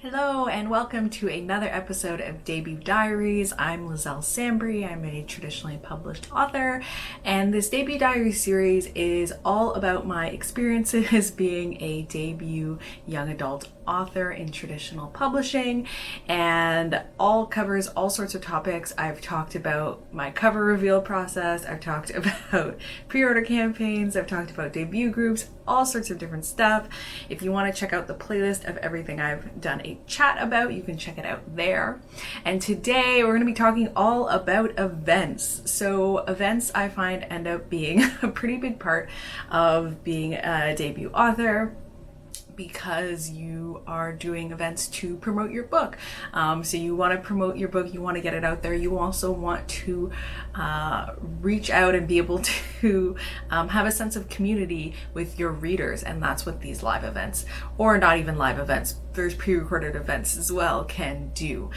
Hello and welcome to another episode of Debut Diaries. I'm Liselle Sambury. I'm a traditionally published author, and this Debut Diaries series is all about my experiences being a debut young adult author in traditional publishing, and all covers all sorts of topics. I've talked about my cover reveal process, I've talked about pre-order campaigns, I've talked about debut groups, all sorts of different stuff. If you want to check out the playlist of everything I've done a chat about, you can check it out there. And today we're going to be talking all about events. So events, I find, end up being a pretty big part of being a debut author, because you are doing events to promote your book. So you want to promote your book, you want to get it out there. You also want to reach out and be able to have a sense of community with your readers. And that's what these live events, or not even live events, there's pre-recorded events as well, can do.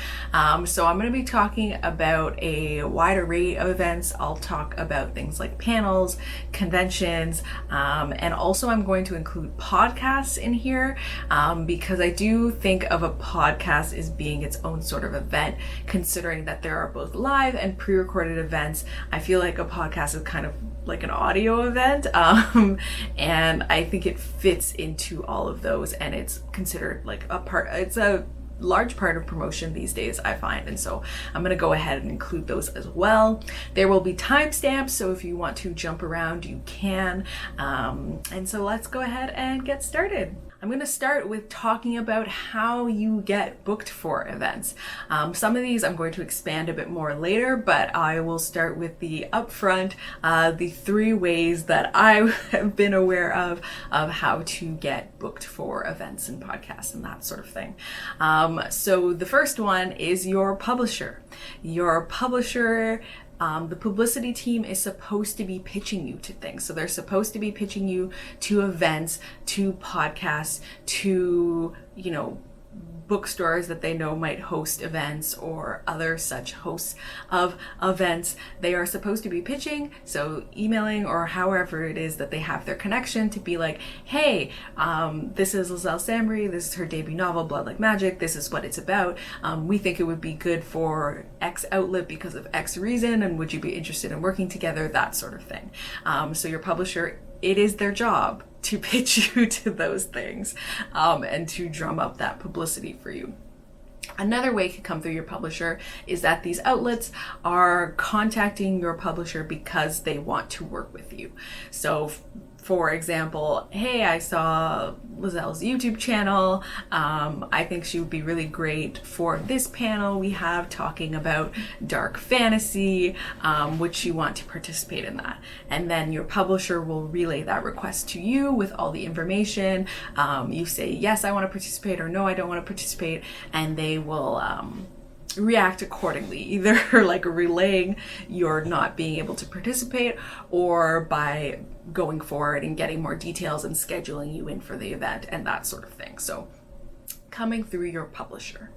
So I'm going to be talking about a wide array of events. I'll talk about things like panels, conventions, and also I'm going to include podcasts in here. Because I do think of a podcast as being its own sort of event, considering that there are both live and pre-recorded events. I feel like a podcast is kind of like an audio event, and I think it fits into all of those, and it's considered like it's a large part of promotion these days, I find, and so I'm going to go ahead and include those as well. There will be timestamps, so if you want to jump around, you can. And so let's go ahead and get started. I'm going to start with talking about how you get booked for events. Some of these I'm going to expand a bit more later, but I will start with the upfront, the 3 ways that I have been aware of how to get booked for events and podcasts and that sort of thing. So the first one is your publisher. Your publisher, the publicity team is supposed to be pitching you to things. So they're supposed to be pitching you to events, to podcasts, to, bookstores that they know might host events or other such hosts of events. They are supposed to be pitching, so emailing or however it is that they have their connection to be like, hey, this is Liselle Sambury, this is her debut novel, Blood Like Magic, this is what it's about. We think it would be good for X outlet because of X reason, and would you be interested in working together, that sort of thing. So your publisher, it is their job to pitch you to those things, and to drum up that publicity for you. Another way it could come through your publisher is that these outlets are contacting your publisher because they want to work with you. So for example, hey, I saw Liselle's YouTube channel. I think she would be really great for this panel we have talking about dark fantasy. Would you want to participate in that? And then your publisher will relay that request to you with all the information. You say, yes, I want to participate, or no, I don't want to participate. And they will react accordingly, either like relaying your not being able to participate, or by going forward and getting more details and scheduling you in for the event and that sort of thing. So coming through your publisher.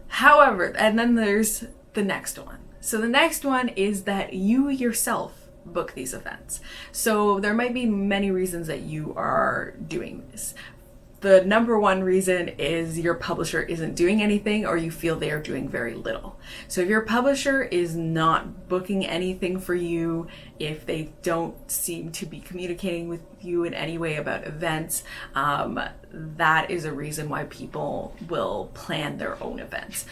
However, and then there's the next one. So the next one is that you yourself book these events. So there might be many reasons that you are doing this. The number one reason is your publisher isn't doing anything, or you feel they are doing very little. So if your publisher is not booking anything for you, if they don't seem to be communicating with you in any way about events, that is a reason why people will plan their own events,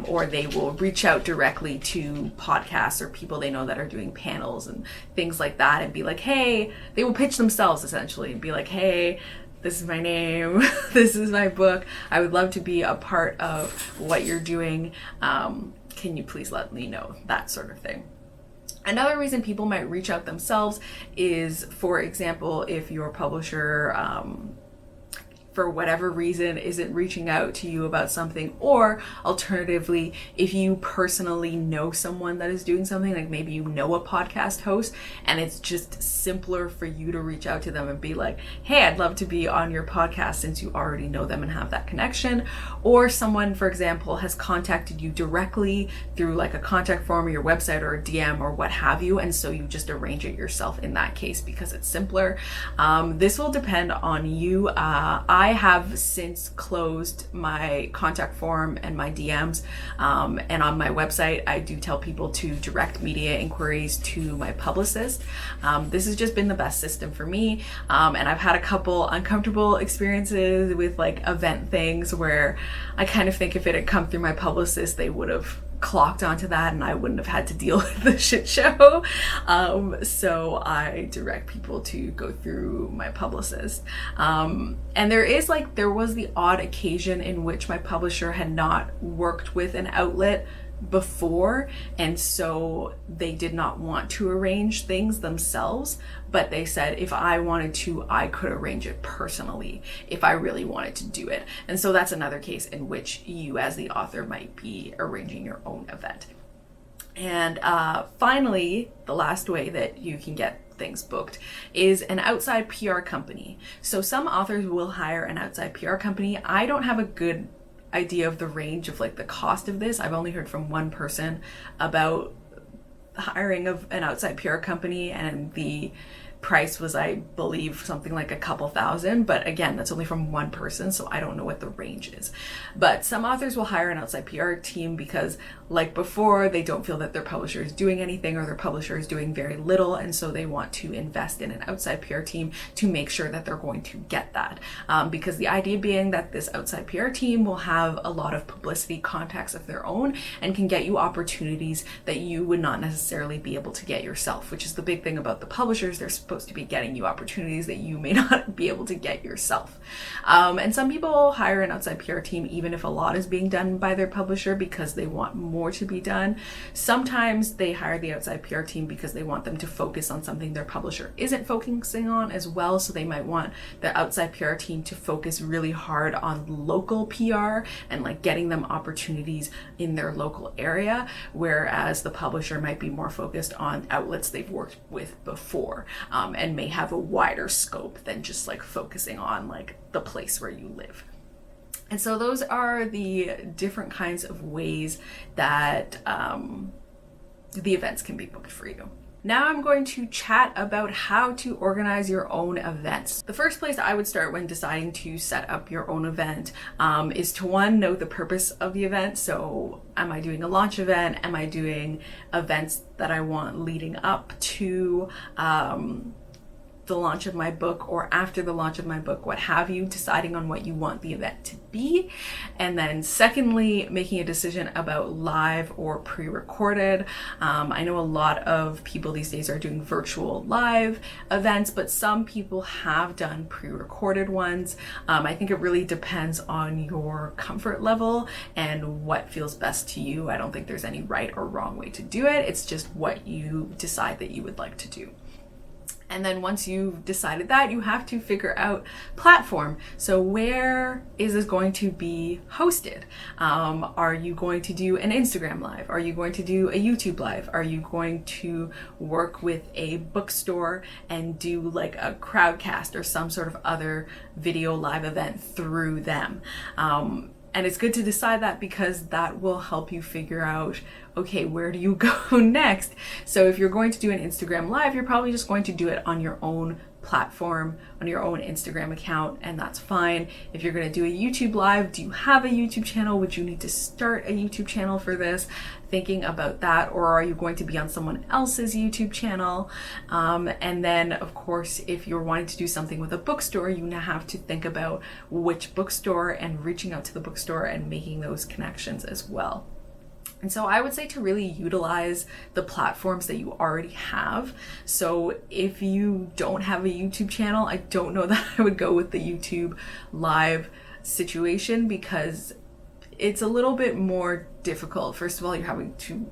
or they will reach out directly to podcasts or people they know that are doing panels and things like that, and be like, hey, they will pitch themselves essentially and be like, hey, this is my name, this is my book, I would love to be a part of what you're doing, can you please let me know, that sort of thing. Another reason people might reach out themselves is, for example, if your publisher for whatever reason isn't reaching out to you about something, or alternatively, if you personally know someone that is doing something, like maybe you know a podcast host and it's just simpler for you to reach out to them and be like, hey, I'd love to be on your podcast, since you already know them and have that connection. Or someone, for example, has contacted you directly through like a contact form or your website or a DM or what have you, and so you just arrange it yourself in that case because it's simpler. This will depend on you. I have since closed my contact form and my DMs, and on my website I do tell people to direct media inquiries to my publicist. This has just been the best system for me, and I've had a couple uncomfortable experiences with like event things where I kind of think if it had come through my publicist, they would have clocked onto that and I wouldn't have had to deal with the shit show. So I direct people to go through my publicist. And there was the odd occasion in which my publisher had not worked with an outlet before, and so they did not want to arrange things themselves, but they said if I wanted to, I could arrange it personally if I really wanted to do it. And so that's another case in which you as the author might be arranging your own event. And finally, the last way that you can get things booked is an outside PR company. So some authors will hire an outside PR company. I don't have a good idea of the range of like the cost of this. I've only heard from one person about hiring of an outside PR company, and the price was, I believe, something like a couple thousand, but again, that's only from one person, so I don't know what the range is. But some authors will hire an outside PR team because, like before, they don't feel that their publisher is doing anything or their publisher is doing very little, and so they want to invest in an outside PR team to make sure that they're going to get that. Because the idea being that this outside PR team will have a lot of publicity contacts of their own and can get you opportunities that you would not necessarily be able to get yourself, which is the big thing about the publishers. They're supposed to be getting you opportunities that you may not be able to get yourself. And some people hire an outside PR team even if a lot is being done by their publisher because they want more to be done. Sometimes they hire the outside PR team because they want them to focus on something their publisher isn't focusing on as well. So they might want the outside PR team to focus really hard on local PR and like getting them opportunities in their local area, whereas the publisher might be more focused on outlets they've worked with before, and may have a wider scope than just like focusing on like the place where you live. And so those are the different kinds of ways that the events can be booked for you. Now I'm going to chat about how to organize your own events. The first place I would start when deciding to set up your own event is to, one, know the purpose of the event. So am I doing a launch event? Am I doing events that I want leading up to the launch of my book or after the launch of my book, what have you, deciding on what you want the event to be. And then secondly, making a decision about live or pre-recorded. I know a lot of people these days are doing virtual live events, but some people have done pre-recorded ones. I think it really depends on your comfort level and what feels best to you. I don't think there's any right or wrong way to do it. It's just what you decide that you would like to do. And then once you've decided that, you have to figure out platform. So where is this going to be hosted? Are you going to do an Instagram live? Are you going to do a YouTube live? Are you going to work with a bookstore and do like a crowdcast or some sort of other video live event through them? And it's good to decide that because that will help you figure out, okay, where do you go next? So if you're going to do an Instagram live, you're probably just going to do it on your own platform, on your own Instagram account, and that's fine. If you're going to do a YouTube live, do you have a YouTube channel? Would you need to start a YouTube channel for this? Thinking about that, or are you going to be on someone else's YouTube channel? And then of course, if you're wanting to do something with a bookstore, you now have to think about which bookstore and reaching out to the bookstore and making those connections as well. And so I would say to really utilize the platforms that you already have. So if you don't have a YouTube channel, I don't know that I would go with the YouTube live situation because it's a little bit more difficult. First of all, you're having to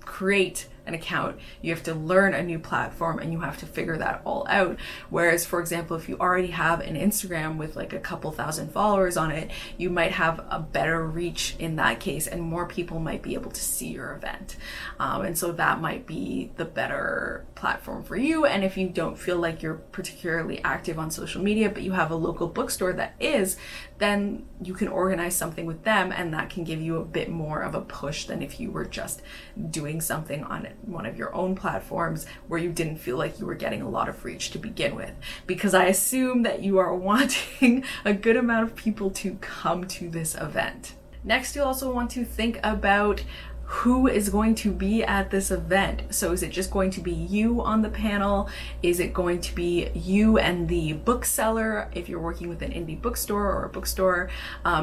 create an account, you have to learn a new platform, and you have to figure that all out. Whereas, for example, if you already have an Instagram with like a couple thousand followers on it, you might have a better reach in that case, and more people might be able to see your event. And so that might be the better platform for you. And if you don't feel like you're particularly active on social media, but you have a local bookstore that is, then you can organize something with them, and that can give you a bit more of a push than if you were just doing something on one of your own platforms where you didn't feel like you were getting a lot of reach to begin with, because I assume that you are wanting a good amount of people to come to this event. Next, you also want to think about who is going to be at this event. So is it just going to be you on the panel? Is it going to be you and the bookseller if you're working with an indie bookstore or a bookstore?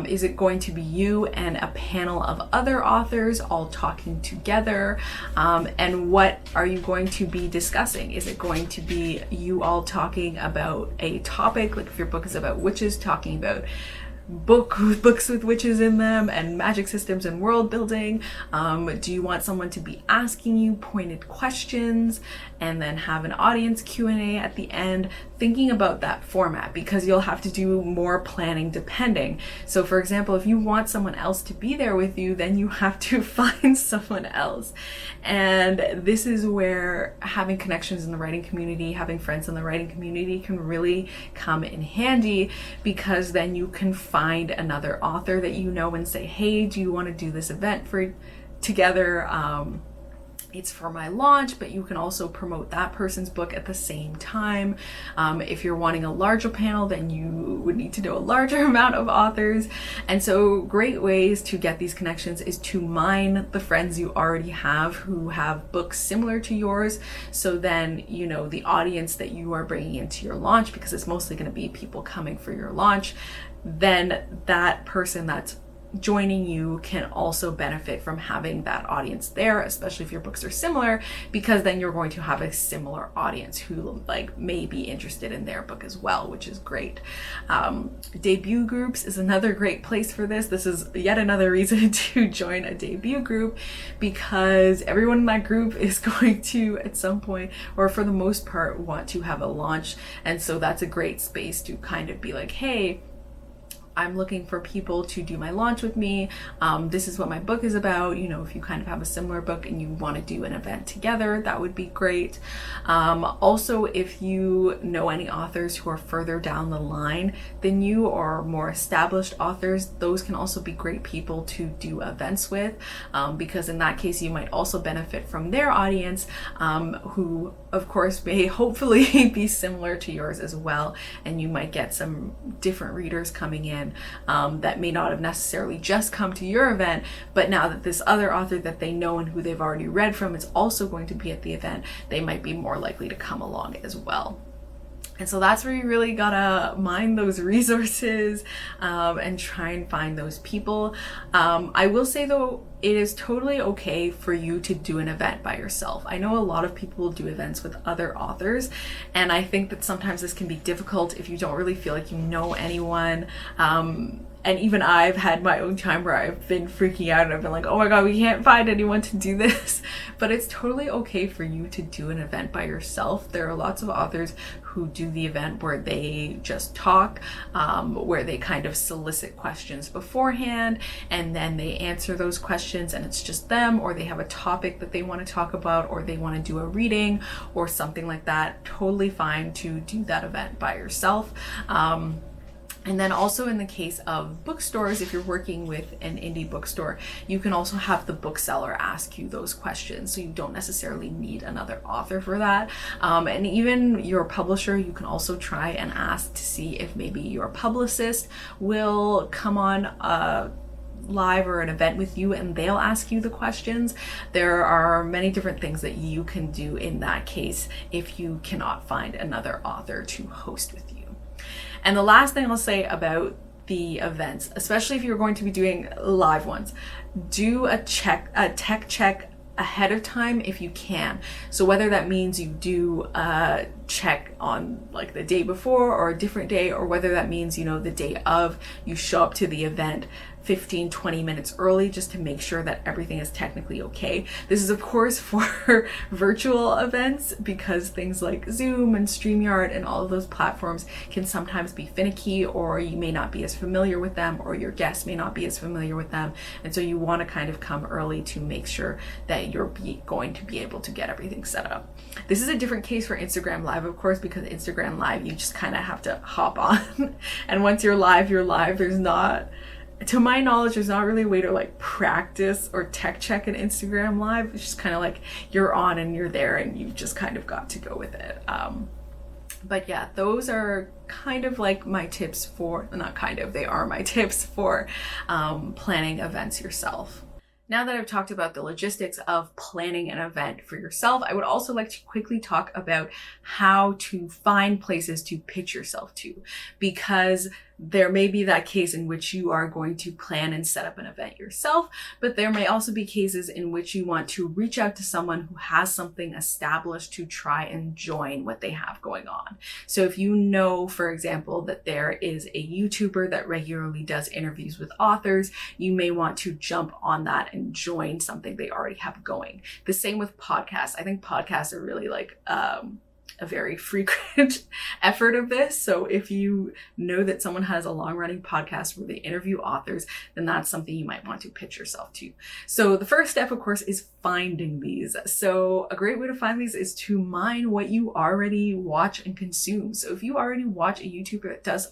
Is it going to be you and a panel of other authors all talking together? And what are you going to be discussing? Is it going to be you all talking about a topic, like if your book is about witches, talking about books with witches in them and magic systems and world building? Do you want someone to be asking you pointed questions and then have an audience Q&A at the end? Thinking about that format, because you'll have to do more planning depending. So for example, if you want someone else to be there with you, then you have to find someone else. And this is where having connections in the writing community, having friends in the writing community can really come in handy, because then you can find another author that you know and say, hey, do you want to do this event together? It's for my launch, but you can also promote that person's book at the same time. If you're wanting a larger panel, then you would need to know a larger amount of authors. And so great ways to get these connections is to mine the friends you already have who have books similar to yours. So then, you know, the audience that you are bringing into your launch, because it's mostly going to be people coming for your launch, then that person that's joining you can also benefit from having that audience there, especially if your books are similar, because then you're going to have a similar audience who like may be interested in their book as well, which is great. Debut groups is another great place for this. This is yet another reason to join a debut group, because everyone in that group is going to at some point, or for the most part, want to have a launch. And so that's a great space to kind of be like, hey, I'm looking for people to do my launch with me. This is what my book is about. You know, if you kind of have a similar book and you want to do an event together, that would be great. Also, if you know any authors who are further down the line than you, or more established authors, those can also be great people to do events with, because in that case, you might also benefit from their audience, who of course may hopefully be similar to yours as well. And you might get some different readers coming in that may not have necessarily just come to your event, but now that this other author that they know and who they've already read from is also going to be at the event, they might be more likely to come along as well. And so that's where you really gotta mine those resources and try and find those people. I will say though, it is totally okay for you to do an event by yourself. I know a lot of people do events with other authors, and I think that sometimes this can be difficult if you don't really feel like you know anyone. And even I've had my own time where I've been freaking out and I've been like, oh my God, we can't find anyone to do this. But it's totally okay for you to do an event by yourself. There are lots of authors who do the event where they just talk, where they kind of solicit questions beforehand and then they answer those questions and it's just them, or they have a topic that they want to talk about, or they want to do a reading or something like that. Totally fine to do that event by yourself. And then also in the case of bookstores, if you're working with an indie bookstore, you can also have the bookseller ask you those questions. So you don't necessarily need another author for that. And even your publisher, you can also try and ask to see if maybe your publicist will come on live or an event with you and they'll ask you the questions. There are many different things that you can do in that case if you cannot find another author to host with you. And the last thing I'll say about the events, especially if you're going to be doing live ones, do a tech check ahead of time if you can. So whether that means you do a check on like the day before or a different day, or whether that means, you know, the day of, you show up to the event 15-20 minutes early just to make sure that everything is technically okay. This is of course for virtual events, because things like Zoom and StreamYard and all of those platforms can sometimes be finicky, or you may not be as familiar with them, or your guests may not be as familiar with them. And so you want to kind of come early to make sure that you're going to be able to get everything set up. This is a different case for Instagram Live, of course, because Instagram Live, you just kind of have to hop on. And once you're live, you're live. There's not to my knowledge, there's not really a way to like practice or tech check an Instagram live. It's just kind of like you're on and you're there and you just kind of got to go with it. But yeah, those are kind of like my tips for, not kind of, they are my tips for planning events yourself. Now that I've talked about the logistics of planning an event for yourself, I would also like to quickly talk about how to find places to pitch yourself to, because there may be that case in which you are going to plan and set up an event yourself, but there may also be cases in which you want to reach out to someone who has something established to try and join what they have going on. So if you know, for example, that there is a YouTuber that regularly does interviews with authors, you may want to jump on that and join something they already have going. The same with podcasts. I think podcasts are really like a very frequent effort of this. So if you know that someone has a long-running podcast where they interview authors, then that's something you might want to pitch yourself to. So the first step, of course, is finding these. So a great way to find these is to mine what you already watch and consume. So if you already watch a YouTuber that does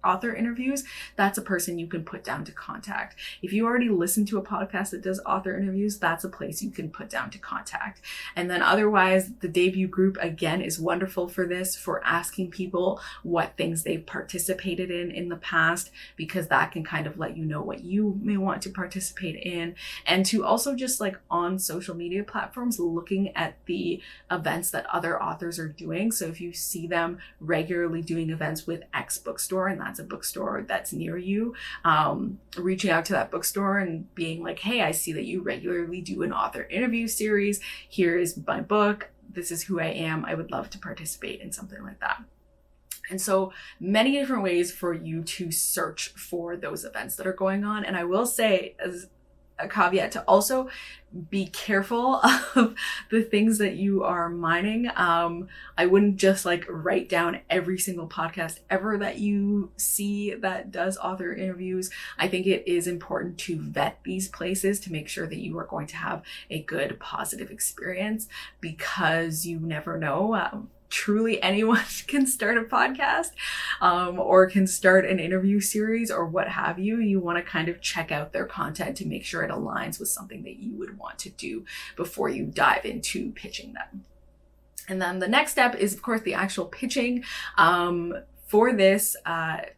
author interviews, that's a person you can put down to contact. If you already listen to a podcast that does author interviews, that's a place you can put down to contact. And then otherwise, the debut group, again, is wonderful for this, for asking people what things they've participated in the past, because that can kind of let you know what you may want to participate in. And to also just like on social media platforms, looking at the events that other authors are doing. So if you see them regularly doing events with X bookstore, and that's a bookstore that's near you, reaching out to that bookstore and being like, hey, I see that you regularly do an author interview series. Here is my book. This is who I am. I would love to participate in something like that. And so many different ways for you to search for those events that are going on. And I will say, as a caveat, to also be careful of the things that you are mining. I wouldn't just like write down every single podcast ever that you see that does author interviews. I think it is important to vet these places to make sure that you are going to have a good, positive experience, because you never know. Truly anyone can start a podcast or can start an interview series or what have you. You want to kind of check out their content to make sure it aligns with something that you would want to do before you dive into pitching them. And then the next step is, of course, the actual pitching. For this,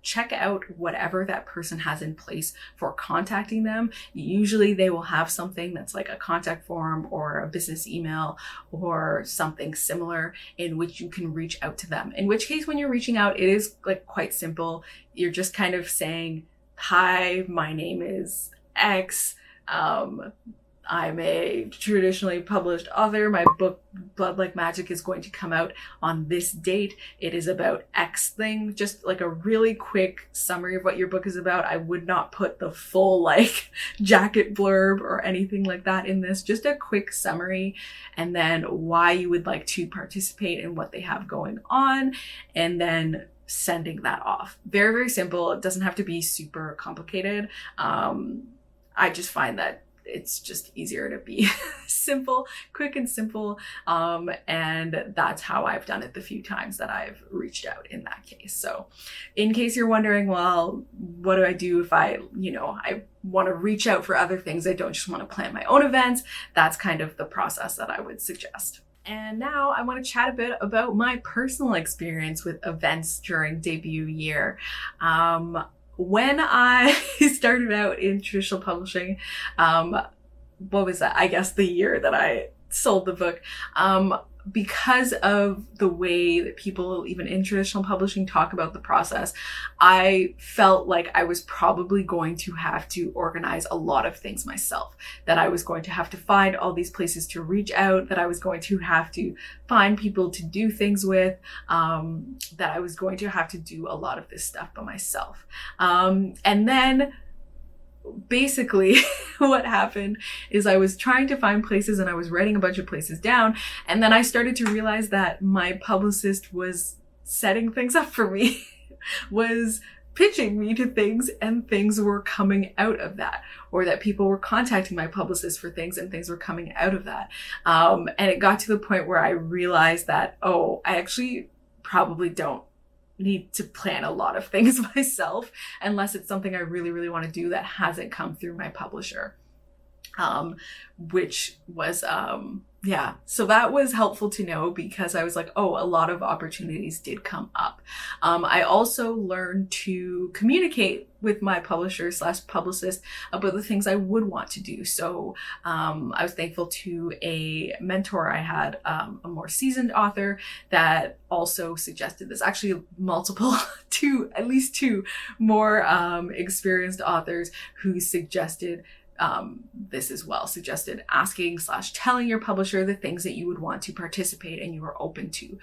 check out whatever that person has in place for contacting them. Usually they will have something that's like a contact form or a business email or something similar in which you can reach out to them. In which case, when you're reaching out, it is like quite simple. You're just kind of saying, hi, my name is X. I'm a traditionally published author. My book, Blood Like Magic, is going to come out on this date. It is about X thing. Just like a really quick summary of what your book is about. I would not put the full like jacket blurb or anything like that in this. Just a quick summary, and then why you would like to participate in what they have going on, and then sending that off. Very, very simple. It doesn't have to be super complicated. I just find that it's just easier to be simple, quick and simple. And that's how I've done it the few times that I've reached out in that case. So in case you're wondering, well, what do I do if I want to reach out for other things? I don't just want to plan my own events. That's kind of the process that I would suggest. And now I want to chat a bit about my personal experience with events during debut year. When I started out in traditional publishing, what was that? I guess the year that I sold the book, because of the way that people, even in traditional publishing, talk about the process, I felt like I was probably going to have to organize a lot of things myself, that I was going to have to find all these places to reach out, that I was going to have to find people to do things with, that I was going to have to do a lot of this stuff by myself. And then basically what happened is I was trying to find places and I was writing a bunch of places down, and then I started to realize that my publicist was setting things up for me, was pitching me to things, and things were coming out of that, or that people were contacting my publicist for things and things were coming out of that. And it got to the point where I realized that, I actually probably don't need to plan a lot of things myself unless it's something I really, really want to do that hasn't come through my publisher. Which was, yeah, so that was helpful to know because I was like, oh, a lot of opportunities did come up. I also learned to communicate with my publisher / publicist about the things I would want to do. So I was thankful to a mentor I had, a more seasoned author that also suggested this, actually multiple, at least two more experienced authors who suggested this as well, suggested asking / telling your publisher the things that you would want to participate and you are open to,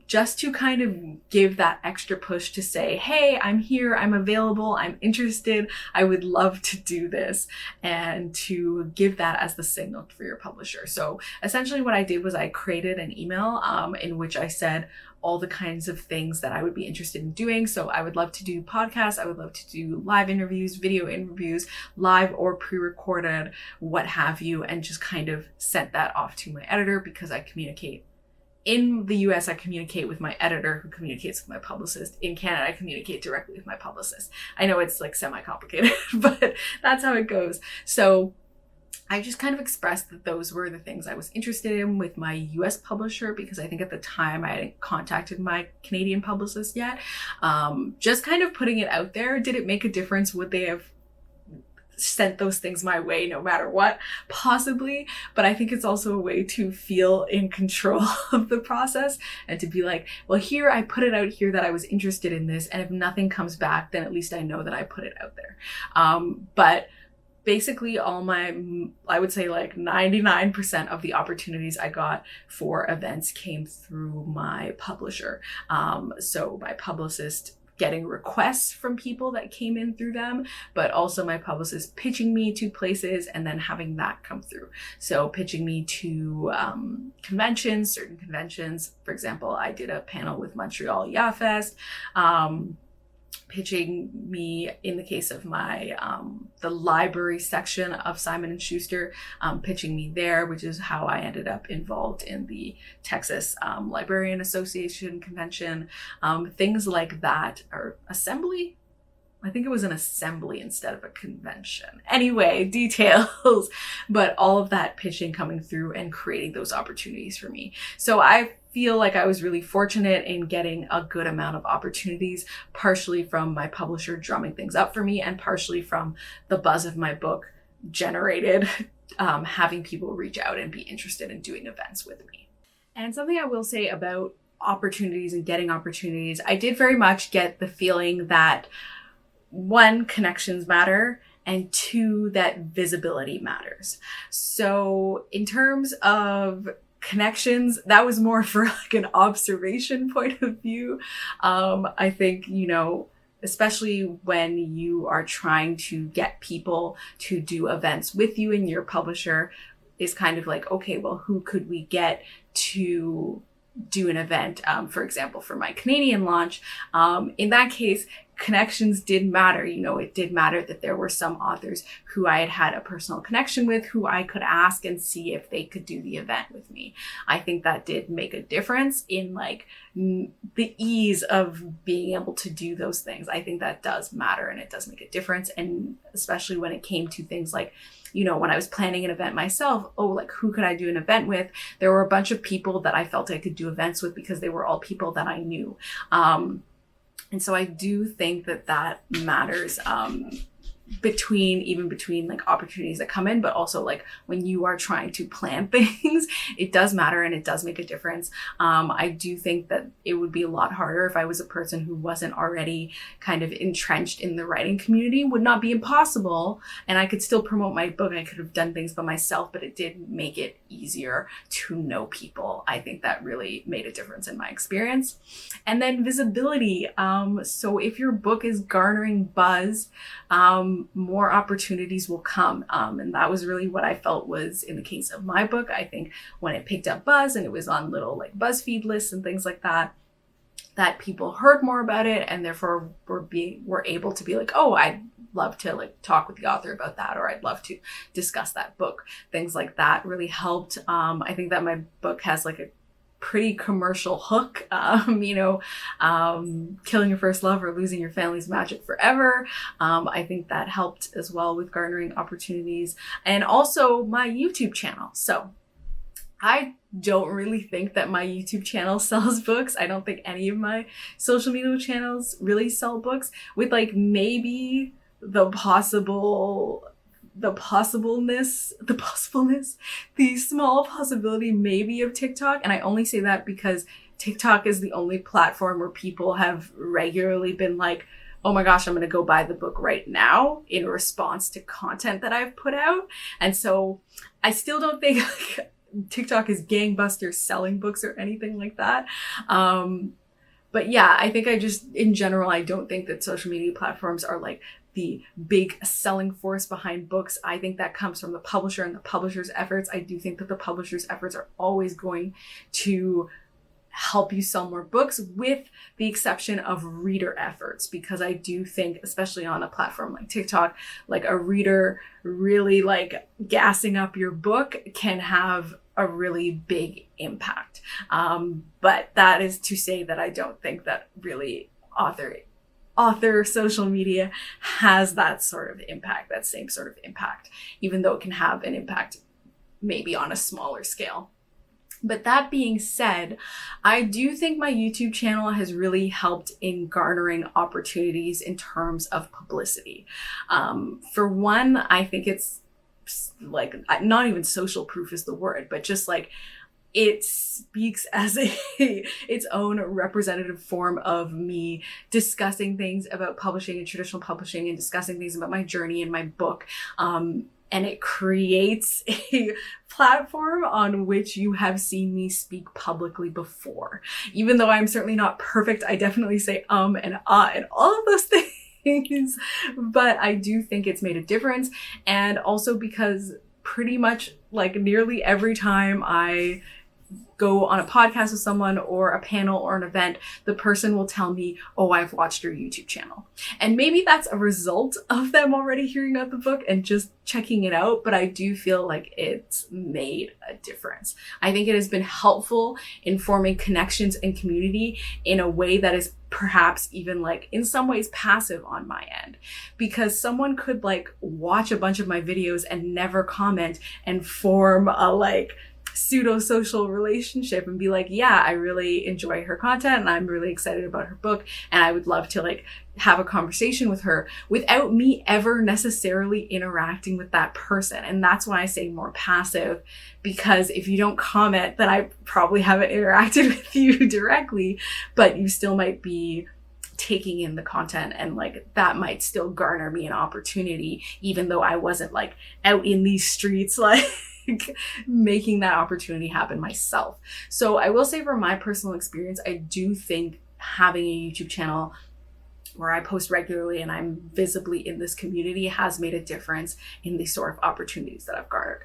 just to kind of give that extra push to say, hey, I'm here, I'm available, I'm interested, I would love to do this, and to give that as the signal for your publisher. So essentially what I did was I created an email in which I said all the kinds of things that I would be interested in doing. So I would love to do podcasts, I would love to do live interviews, video interviews, live or pre-recorded, what have you, and just kind of sent that off to my editor because I communicate. In the US, I communicate with my editor who communicates with my publicist. In Canada, I communicate directly with my publicist. I know it's like semi-complicated, but that's how it goes. So I just kind of expressed that those were the things I was interested in with my US publisher, because I think at the time I hadn't contacted my Canadian publicist yet. Just kind of putting it out there. Did it make a difference? Would they have sent those things my way no matter what? Possibly, but I think it's also a way to feel in control of the process and to be like, well, here I put it out here that I was interested in this, and if nothing comes back, then at least I know that I put it out there. But basically all my, I would say like 99% of the opportunities I got for events came through my publisher. So my publicist getting requests from people that came in through them, but also my publicist pitching me to places and then having that come through. So pitching me to conventions, certain conventions. For example, I did a panel with Montreal YaFest, pitching me in the case of my the library section of Simon & Schuster, pitching me there, which is how I ended up involved in the Texas Librarian Association convention, things like that. Or assembly? I think it was an assembly instead of a convention. Anyway, details, but all of that pitching coming through and creating those opportunities for me. So I feel like I was really fortunate in getting a good amount of opportunities, partially from my publisher drumming things up for me and partially from the buzz of my book generated, having people reach out and be interested in doing events with me. And something I will say about opportunities and getting opportunities, I did very much get the feeling that one, connections matter, and two, that visibility matters. So in terms of connections, that was more for like an observation point of view. I think, you know, especially when you are trying to get people to do events with you and your publisher is kind of like, okay, well, who could we get to do an event? For example, for my Canadian launch, in that case, connections did matter. You know, it did matter that there were some authors who I had had a personal connection with, who I could ask and see if they could do the event with me. I think that did make a difference in like the ease of being able to do those things. I think that does matter and it does make a difference. And especially when it came to things like, you know, when I was planning an event myself, like who could I do an event with? There were a bunch of people that I felt I could do events with because they were all people that I knew. And so I do think that that matters, between like opportunities that come in, but also like when you are trying to plan things, it does matter and it does make a difference. I do think that it would be a lot harder if I was a person who wasn't already kind of entrenched in the writing community. Would not be impossible, and I could still promote my book. I could have done things by myself, but it did make it easier to know people. I think that really made a difference in my experience. And then visibility. So if your book is garnering buzz, more opportunities will come. And that was really what I felt was in the case of my book. I think when it picked up buzz and it was on little like BuzzFeed lists and things like that, that people heard more about it and therefore were able to be like, oh, I'd love to like talk with the author about that, or I'd love to discuss that book. Things like that really helped. I think that my book has like a pretty commercial hook, killing your first love or losing your family's magic forever. I think that helped as well with garnering opportunities, and also my YouTube channel. So I don't really think that my YouTube channel sells books. I don't think any of my social media channels really sell books, with like maybe the small possibility maybe of TikTok. And I only say that because TikTok is the only platform where people have regularly been like, oh my gosh, I'm going to go buy the book right now in response to content that I've put out. And so I still don't think like TikTok is gangbusters selling books or anything like that. But yeah, I think in general, I don't think that social media platforms are like the big selling force behind books. I think that comes from the publisher and the publisher's efforts. I do think that the publisher's efforts are always going to help you sell more books, with the exception of reader efforts, because I do think, especially on a platform like TikTok, like a reader really like gassing up your book can have a really big impact. But that is to say that I don't think that really author social media has that sort of impact, that same sort of impact, even though it can have an impact maybe on a smaller scale. But that being said, I do think my YouTube channel has really helped in garnering opportunities in terms of publicity. For one, I think it's like, not even social proof is the word, but just like it speaks as its own representative form of me discussing things about publishing and traditional publishing, and discussing things about my journey in my book. And it creates a platform on which you have seen me speak publicly before. Even though I'm certainly not perfect, I definitely say and and all of those things. But I do think it's made a difference. And also because pretty much like nearly every time I go on a podcast with someone or a panel or an event, the person will tell me, oh, I've watched your YouTube channel. And maybe that's a result of them already hearing about the book and just checking it out, but I do feel like it's made a difference. I think it has been helpful in forming connections and community in a way that is perhaps even like in some ways passive on my end, because someone could like watch a bunch of my videos and never comment and form a like pseudo-social relationship and be like, yeah, I really enjoy her content and I'm really excited about her book and I would love to like have a conversation with her, without me ever necessarily interacting with that person. And that's why I say more passive, because if you don't comment, then I probably haven't interacted with you directly, but you still might be taking in the content, and like that might still garner me an opportunity, even though I wasn't like out in these streets like making that opportunity happen myself. So I will say, from my personal experience, I do think having a YouTube channel where I post regularly and I'm visibly in this community has made a difference in the sort of opportunities that I've garnered.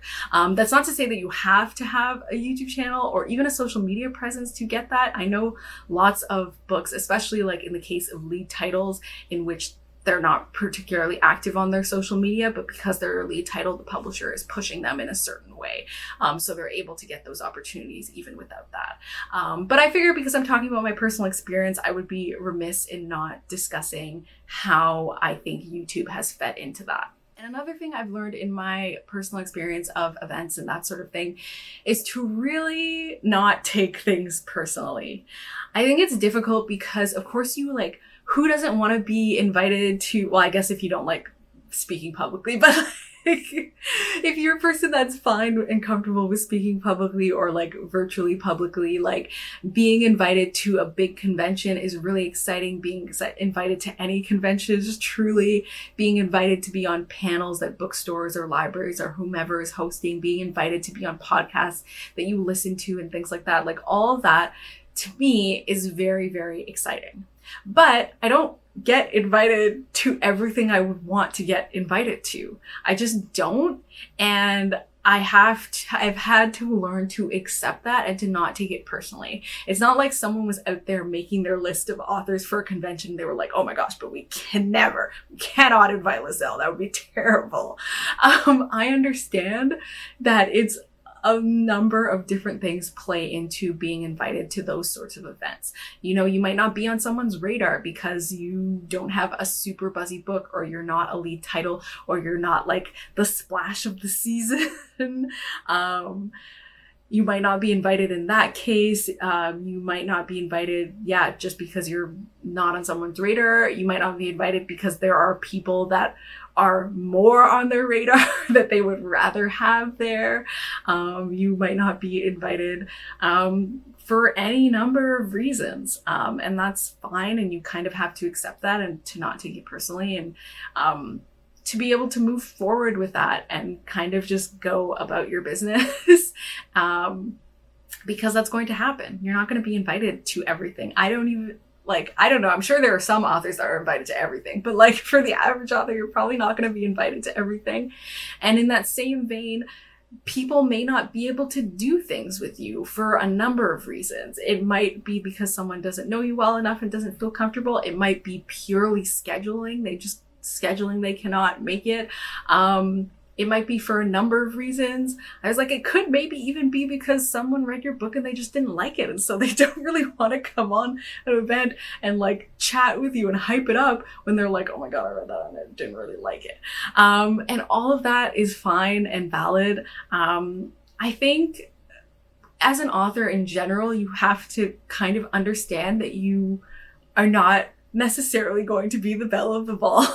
That's not to say that you have to have a YouTube channel or even a social media presence to get that. I know lots of books, especially like in the case of lead titles, in which they're not particularly active on their social media, but because they're a lead title, the publisher is pushing them in a certain way. So they're able to get those opportunities even without that. But I figure because I'm talking about my personal experience, I would be remiss in not discussing how I think YouTube has fed into that. And another thing I've learned in my personal experience of events and that sort of thing is to really not take things personally. I think it's difficult because, of course, who doesn't want to be invited to, well, I guess if you don't like speaking publicly, but like, if you're a person that's fine and comfortable with speaking publicly or like virtually publicly, like being invited to a big convention is really exciting. Being invited to any convention is truly being invited to be on panels at bookstores or libraries or whomever is hosting, being invited to be on podcasts that you listen to and things like that. Like all of that to me is very, very exciting. But I don't get invited to everything I would want to get invited to. I just don't. And I've had to learn to accept that and to not take it personally. It's not like someone was out there making their list of authors for a convention. They were like, oh my gosh, but we cannot invite Liselle. That would be terrible. I understand that it's a number of different things play into being invited to those sorts of events. You know, you might not be on someone's radar because you don't have a super buzzy book, or you're not a lead title, or you're not like the splash of the season. You might not be invited in that case. You might not be invited, just because you're not on someone's radar. You might not be invited because there are people that are more on their radar that they would rather have there. You might not be invited for any number of reasons. And that's fine. And you kind of have to accept that and to not take it personally, and to be able to move forward with that and kind of just go about your business. Because that's going to happen. You're not going to be invited to everything. I don't know. I'm sure there are some authors that are invited to everything, but like for the average author, you're probably not going to be invited to everything. And in that same vein, people may not be able to do things with you for a number of reasons. It might be because someone doesn't know you well enough and doesn't feel comfortable. It might be purely scheduling. They cannot make it. It might be for a number of reasons. I was like, it could maybe even be because someone read your book and they just didn't like it, and so they don't really want to come on an event and like chat with you and hype it up when they're like, oh my god, I read that and I didn't really like it. And all of that is fine and valid. I think as an author in general, you have to kind of understand that you are not necessarily going to be the belle of the ball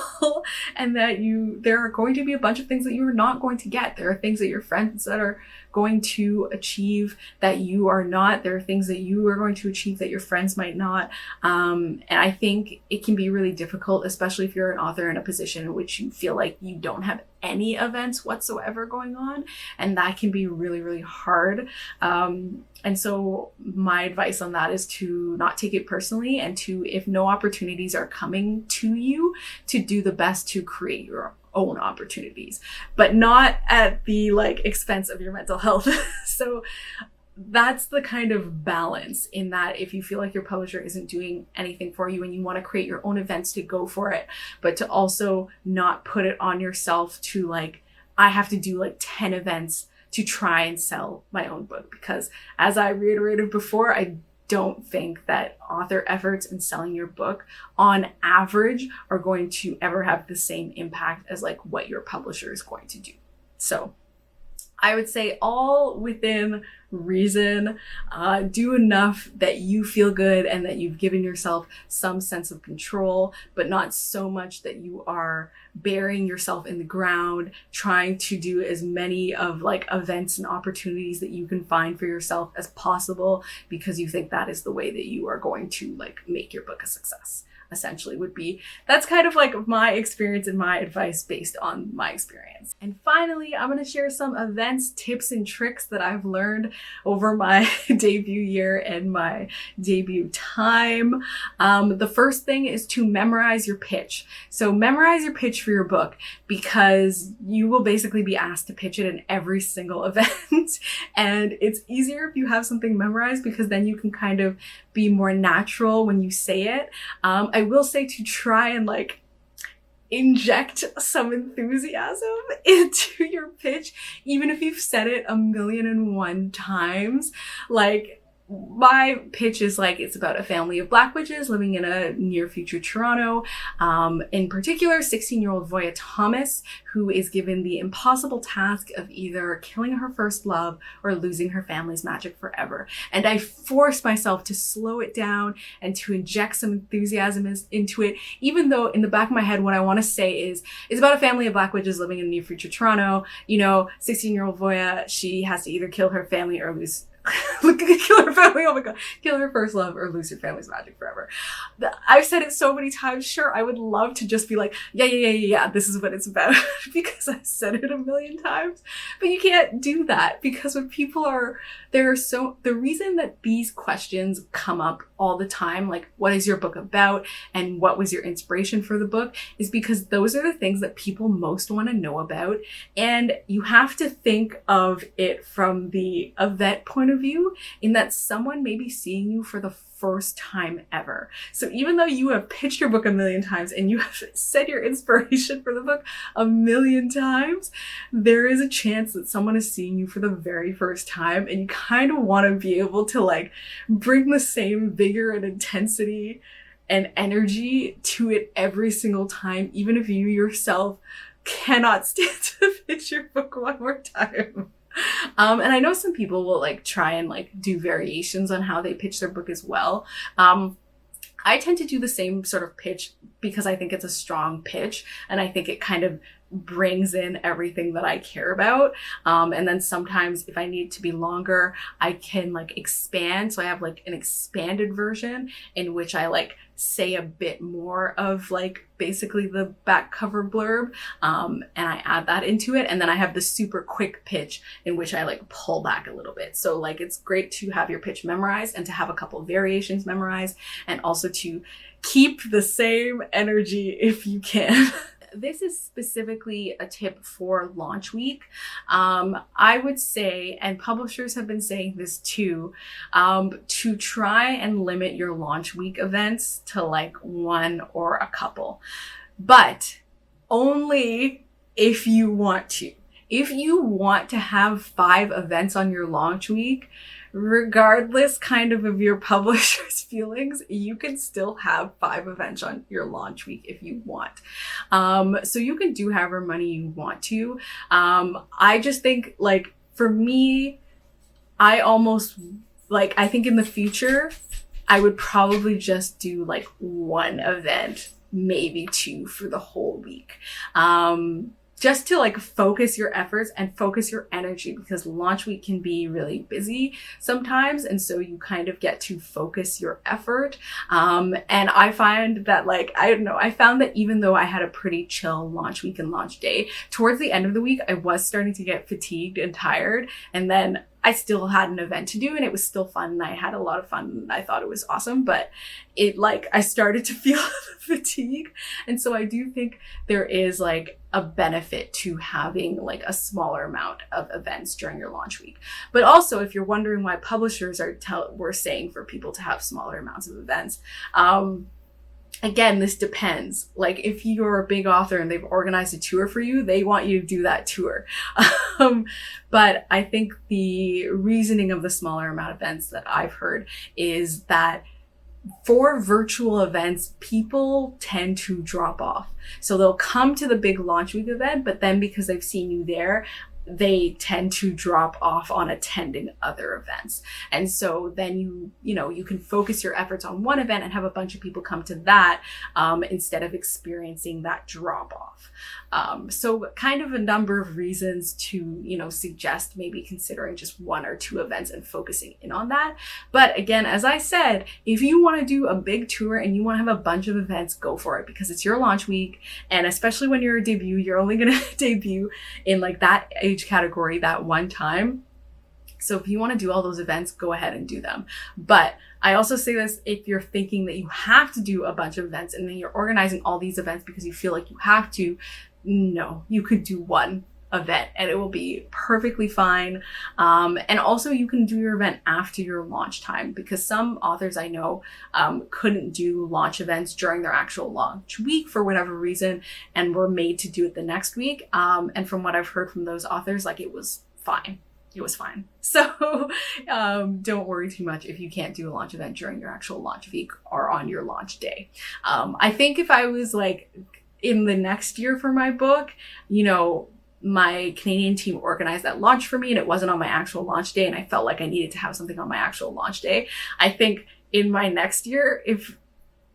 and that there are going to be a bunch of things that you are not going to get. There are things that your friends that are going to achieve that you are not. There are things that you are going to achieve that your friends might not. And I think it can be really difficult, especially if you're an author in a position in which you feel like you don't have any events whatsoever going on. And that can be really, really hard. And so my advice on that is to not take it personally, and to, if no opportunities are coming to you, to do the best to create your own opportunities, but not at the expense of your mental health. So that's the kind of balance, in that if you feel like your publisher isn't doing anything for you and you want to create your own events, to go for it, but to also not put it on yourself to I have to do 10 events to try and sell my own book. Because as I reiterated before, I don't think that author efforts in selling your book on average are going to ever have the same impact as what your publisher is going to do. So I would say, all within reason, do enough that you feel good and that you've given yourself some sense of control, but not so much that you are burying yourself in the ground, trying to do as many of events and opportunities that you can find for yourself as possible, because you think that is the way that you are going to make your book a success. Essentially that's kind of my experience and my advice based on my experience. And finally, I'm going to share some events, tips, and tricks that I've learned over my debut year and my debut time. The first thing is to memorize your pitch. So memorize your pitch for your book, because you will basically be asked to pitch it in every single event. And it's easier if you have something memorized, because then you can kind of be more natural when you say it. I will say to try and inject some enthusiasm into your pitch, even if you've said it 1,000,001 times. My pitch is it's about a family of Black witches living in a near future Toronto. In particular, 16-year-old Voya Thomas, who is given the impossible task of either killing her first love or losing her family's magic forever. And I forced myself to slow it down and to inject some enthusiasm into it, even though in the back of my head, what I want to say is, it's about a family of Black witches living in near future Toronto. 16-year-old Voya, she has to either kill her family or lose kill her family, oh my god, kill her first love or lose her family's magic forever. I've said it so many times. Sure, I would love to just be yeah, this is what it's about, because I've said it 1,000,000 times. But you can't do that, because when people the reason that these questions come up all the time, what is your book about and what was your inspiration for the book, is because those are the things that people most want to know about. And you have to think of it from the event point of of you in that someone may be seeing you for the first time ever. So even though you have pitched your book a million times and you have said your inspiration for the book a million times, there is a chance that someone is seeing you for the very first time, and you kind of want to be able to like bring the same vigor and intensity and energy to it every single time, even if you yourself cannot stand to pitch your book one more time. And I know some people will like try and like do variations on how they pitch their book as well. I tend to do the same sort of pitch because I think it's a strong pitch, and I think it kind of brings in everything that I care about. And then sometimes if I need to be longer, I can like expand. So I have like an expanded version in which I like say a bit more of like basically the back cover blurb, and I add that into it. And then I have the super quick pitch in which I like pull back a little bit. So like it's great to have your pitch memorized and to have a couple of variations memorized, and also to keep the same energy if you can. This is specifically a tip for launch week. I would say, and publishers have been saying this too, to try and limit your launch week events to like one or a couple, but only if you want to. If you want to have 5 events on your launch week, regardless kind of your publisher's feelings, you can still have 5 events on your launch week if you want. So you can do however many you want to. I just think like for me, I almost like, I think in the future, I would probably just do like 1 event, maybe 2 for the whole week. Just to like focus your efforts and focus your energy, because launch week can be really busy sometimes. And so you kind of get to focus your effort. And I find that like, I don't know, I found that even though I had a pretty chill launch week and launch day, towards the end of the week, I was starting to get fatigued and tired. And then I still had an event to do and it was still fun. And I had a lot of fun and I thought it was awesome, but it like, I started to feel fatigue. And so I do think there is like a benefit to having like a smaller amount of events during your launch week. But also if you're wondering why publishers were saying for people to have smaller amounts of events, again, this depends. Like if you're a big author and they've organized a tour for you, they want you to do that tour. But I think the reasoning of the smaller amount of events that I've heard is that for virtual events, people tend to drop off. So they'll come to the big launch week event, but then because they've seen you there, they tend to drop off on attending other events. And so then you can focus your efforts on one event and have a bunch of people come to that, instead of experiencing that drop off. So kind of a number of reasons to, suggest maybe considering just 1 or 2 events and focusing in on that. But again, as I said, if you want to do a big tour and you want to have a bunch of events, go for it, because it's your launch week. And especially when you're a debut, you're only going to debut in like that age category that one time. So if you want to do all those events, go ahead and do them. But I also say this, if you're thinking that you have to do a bunch of events and then you're organizing all these events because you feel like you have to, no, you could do 1 event and it will be perfectly fine. And also you can do your event after your launch time, because some authors I know couldn't do launch events during their actual launch week for whatever reason and were made to do it the next week. And from what I've heard from those authors, like it was fine. It was fine. So don't worry too much if you can't do a launch event during your actual launch week or on your launch day. I think if I was like in the next year for my book, my Canadian team organized that launch for me and it wasn't on my actual launch day and I felt like I needed to have something on my actual launch day. I think in my next year, if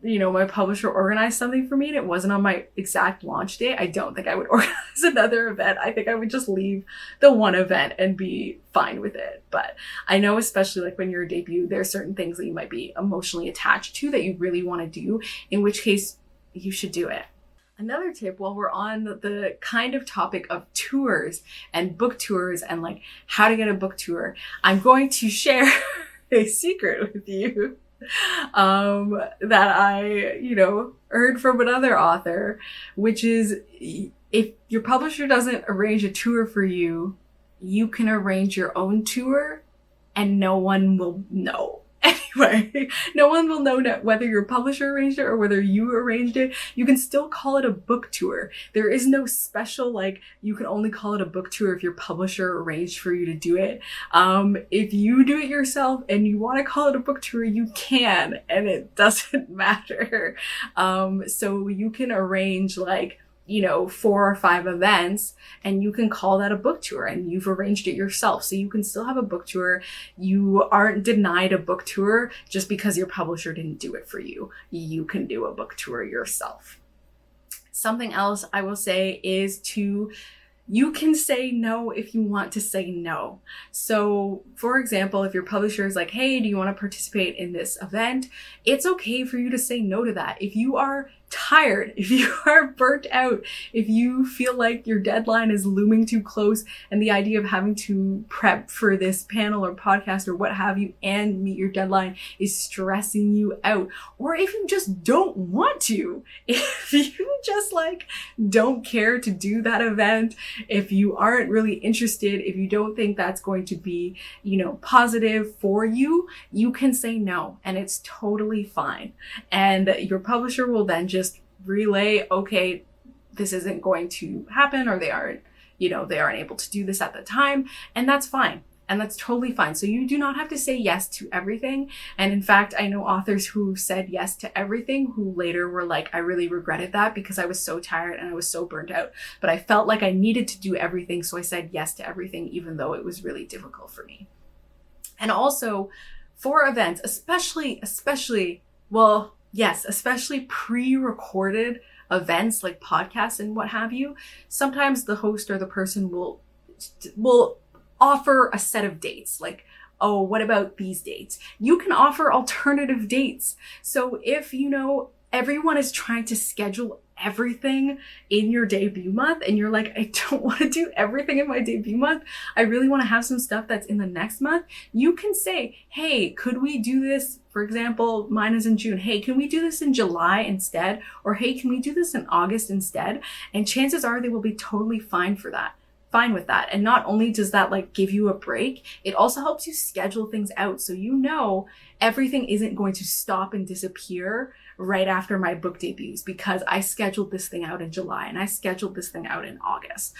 my publisher organized something for me and it wasn't on my exact launch day, I don't think I would organize another event. I think I would just leave the 1 event and be fine with it. But I know, especially like when you're a debut, there are certain things that you might be emotionally attached to that you really want to do, in which case you should do it. Another tip, while we're on the kind of topic of tours and book tours and like how to get a book tour, I'm going to share a secret with you that I, heard from another author, which is if your publisher doesn't arrange a tour for you, you can arrange your own tour and no one will know. Anyway, no one will know whether your publisher arranged it or whether you arranged it. You can still call it a book tour. There is no special, like, you can only call it a book tour if your publisher arranged for you to do it. If you do it yourself and you want to call it a book tour, you can, and it doesn't matter. So you can arrange, like, 4 or 5 events, and you can call that a book tour, and you've arranged it yourself. So you can still have a book tour. You aren't denied a book tour just because your publisher didn't do it for you. You can do a book tour yourself. Something else I will say is you can say no if you want to say no. So for example, if your publisher is like, hey, do you want to participate in this event? It's okay for you to say no to that. If you are tired, if you are burnt out, if you feel like your deadline is looming too close and the idea of having to prep for this panel or podcast or what have you and meet your deadline is stressing you out, or if you just don't want to, if you just like don't care to do that event, if you aren't really interested, if you don't think that's going to be, positive for you, you can say no, and it's totally fine. And your publisher will then just relay, okay, this isn't going to happen, or they aren't able to do this at the time, and that's fine. And that's totally fine. So you do not have to say yes to everything. And in fact, I know authors who said yes to everything who later were like, I really regretted that because I was so tired and I was so burnt out, but I felt like I needed to do everything. So I said yes to everything, even though it was really difficult for me. And also for events, especially pre-recorded events like podcasts and what have you, sometimes the host or the person will offer a set of dates, like, oh, what about these dates? You can offer alternative dates. So if everyone is trying to schedule everything in your debut month and you're like, I don't want to do everything in my debut month, I really want to have some stuff that's in the next month, you can say, hey, could we do this? For example, mine is in June. Hey, can we do this in July instead? Or hey, can we do this in August instead? And chances are they will be totally fine with that. And not only does that like give you a break, it also helps you schedule things out. So everything isn't going to stop and disappear right after my book debuts because I scheduled this thing out in July and I scheduled this thing out in August.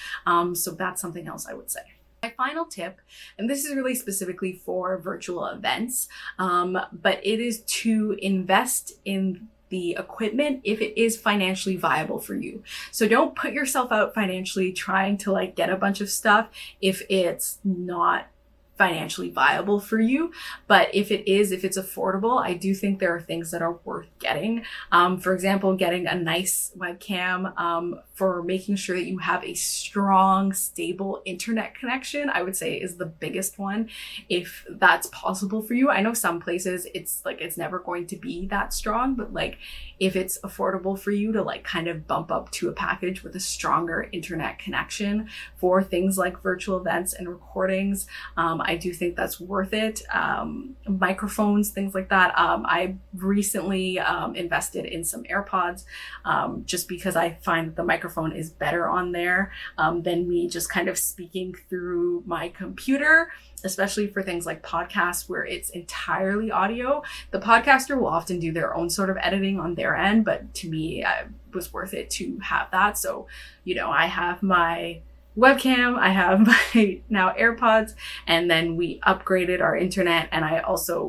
So that's something else I would say. My final tip, and this is really specifically for virtual events, but it is to invest in the equipment if it is financially viable for you. So don't put yourself out financially trying to like get a bunch of stuff if it's not financially viable for you. But if it's affordable, I do think there are things that are worth getting. For example, getting a nice webcam, for making sure that you have a strong, stable internet connection, I would say is the biggest one, if that's possible for you. I know some places it's never going to be that strong, but like if it's affordable for you to like kind of bump up to a package with a stronger internet connection for things like virtual events and recordings, I do think that's worth it. Microphones, things like that. I recently invested in some AirPods, just because I find that the microphone is better on there than me just kind of speaking through my computer, especially for things like podcasts where it's entirely audio. The podcaster will often do their own sort of editing on their end, but to me, it was worth it to have that. So, I have my webcam, I have my now AirPods, and then we upgraded our internet, and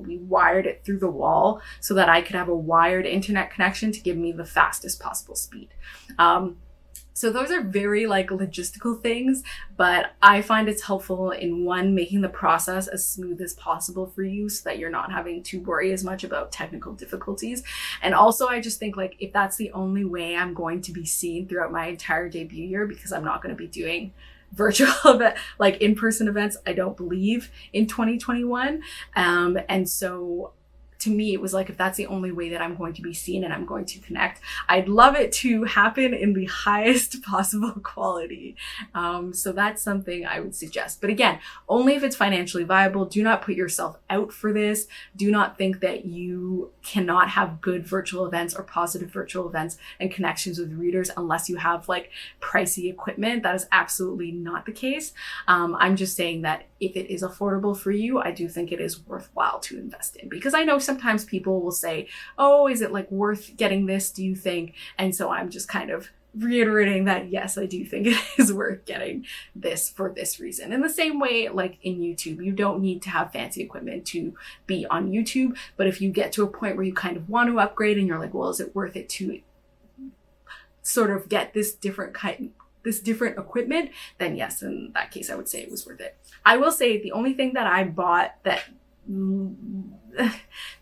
we wired it through the wall so that I could have a wired internet connection to give me the fastest possible speed. So those are very like logistical things, but I find it's helpful in making the process as smooth as possible for you so that you're not having to worry as much about technical difficulties. And also I just think like if that's the only way I'm going to be seen throughout my entire debut year, because I'm not going to be doing virtual like in-person events, I don't believe in 2021. And so to me, it was like, if that's the only way that I'm going to be seen and I'm going to connect, I'd love it to happen in the highest possible quality. So that's something I would suggest. But again, only if it's financially viable. Do not put yourself out for this. Do not think that you cannot have good virtual events or positive virtual events and connections with readers unless you have like pricey equipment. That is absolutely not the case. I'm just saying that if it is affordable for you, I do think it is worthwhile to invest in, because I know sometimes people will say, oh, is it like worth getting this, do you think? And so I'm just kind of reiterating that yes, I do think it is worth getting this for this reason. In the same way, like in YouTube, you don't need to have fancy equipment to be on YouTube, but if you get to a point where you kind of want to upgrade and you're like, well, is it worth it to sort of get this different equipment, then yes, in that case, I would say it was worth it. I will say the only thing that I bought that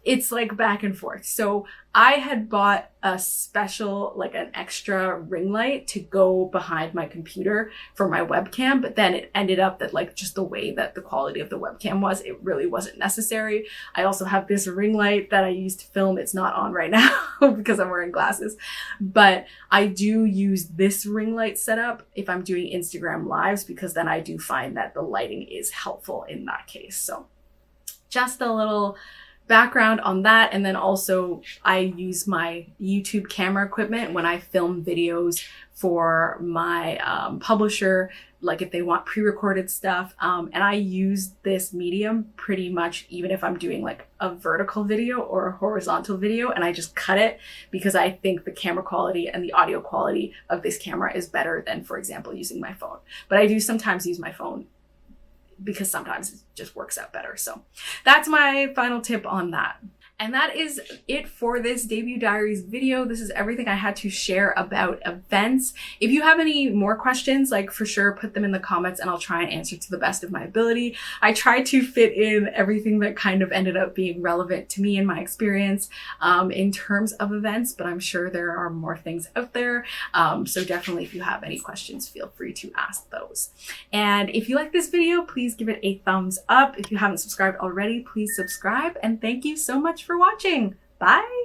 it's like back and forth. So I had bought a special, like an extra ring light to go behind my computer for my webcam, but then it ended up that like just the way that the quality of the webcam was, it really wasn't necessary. I also have this ring light that I use to film. It's not on right now because I'm wearing glasses, but I do use this ring light setup if I'm doing Instagram lives, because then I do find that the lighting is helpful in that case. So just a little background on that. And then also I use my YouTube camera equipment when I film videos for my publisher, like if they want pre-recorded stuff. And I use this medium pretty much even if I'm doing like a vertical video or a horizontal video, and I just cut it because I think the camera quality and the audio quality of this camera is better than, for example, using my phone. But I do sometimes use my phone because sometimes it just works out better. So that's my final tip on that. And that is it for this Debut Diaries video. This is everything I had to share about events. If you have any more questions, like for sure put them in the comments and I'll try and answer to the best of my ability. I tried to fit in everything that kind of ended up being relevant to me and my experience in terms of events, but I'm sure there are more things out there. So definitely if you have any questions, feel free to ask those. And if you like this video, please give it a thumbs up. If you haven't subscribed already, please subscribe. And thank you so much for watching. Bye.